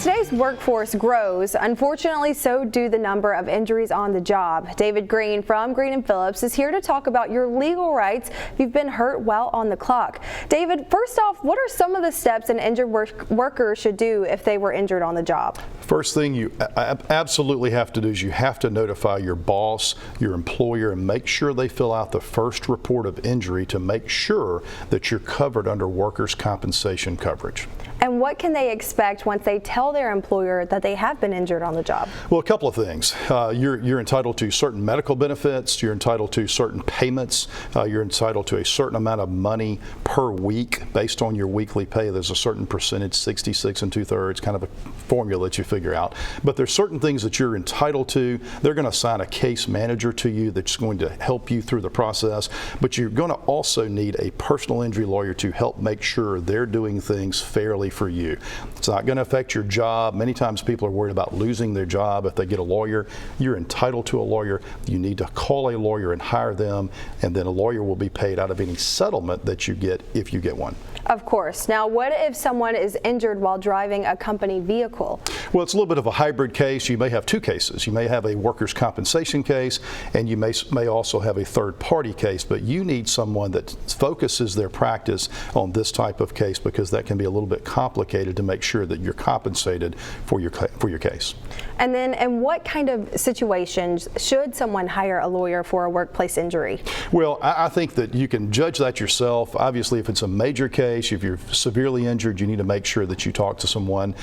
As today's workforce grows, unfortunately, so do the number of injuries on the job. David Greene from Greene Phillips is here to talk about your legal rights if you've been hurt while on the clock. David, first off, what are some of the steps an injured worker should do if they were injured on the job? First thing you absolutely have to do is you have to notify your boss, your employer, and make sure they fill out the first report of injury to make sure that you're covered under workers' compensation coverage. And what can they expect once they tell their employer that they have been injured on the job? Well, a couple of things. You're entitled to certain medical benefits. You're entitled to certain payments. You're entitled to a certain amount of money per week based on your weekly pay. There's a certain percentage, 66 2/3, kind of a formula that you figure out. But there's certain things that you're entitled to. They're going to assign a case manager to you that's going to help you through the process. But you're going to also need a personal injury lawyer to help make sure they're doing things fairly for you. It's not going to affect your job. Many times people are worried about losing their job if they get a lawyer. You're entitled to a lawyer. You need to call a lawyer and hire them, and then a lawyer will be paid out of any settlement that you get if you get one. Of course. Now, what if someone is injured while driving a company vehicle? Well, it's a little bit of a hybrid case. You may have two cases. You may have a workers' compensation case, and you may also have a third-party case, but you need someone that focuses their practice on this type of case because that can be a little bit complicated to make sure that you're compensated for your case. And then in what kind of situations should someone hire a lawyer for a workplace injury? Well, I think that you can judge that yourself. Obviously, if it's a major case, if you're severely injured, you need to make sure that you talk to someone.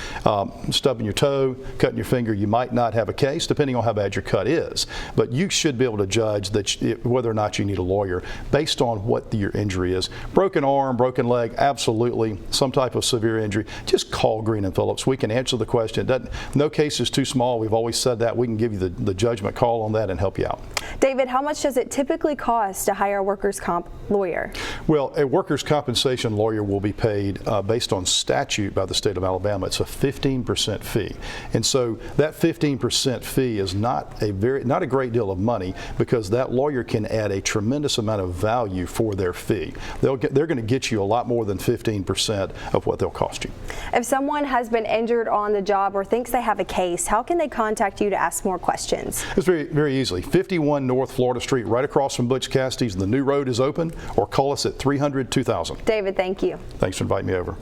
Stubbing your toe, cutting your finger, you might not have a case depending on how bad your cut is. But you should be able to judge that whether or not you need a lawyer based on what your injury is. Broken arm, broken leg, absolutely. Some type of severe injury, just call Greene Phillips. We can answer the question. No case is too small. We've always said that. We can give you the judgment call on that and help you out. David, how much does it typically cost to hire a workers' comp lawyer? Well, a workers' compensation lawyer will be paid based on statute by the state of Alabama. It's a 15% fee. And so that 15% fee is not a great deal of money because that lawyer can add a tremendous amount of value for their fee. They're going to get you a lot more than 15% of what they'll cost you. If someone has been injured on the job or thinks they have a case, how can they contact you to ask more questions? It's very, very easily. 51 North Florida Street, right across from Butch Cassidy's. The new road is open, or call us at 300-2000. David, thank you. Thanks for inviting me over.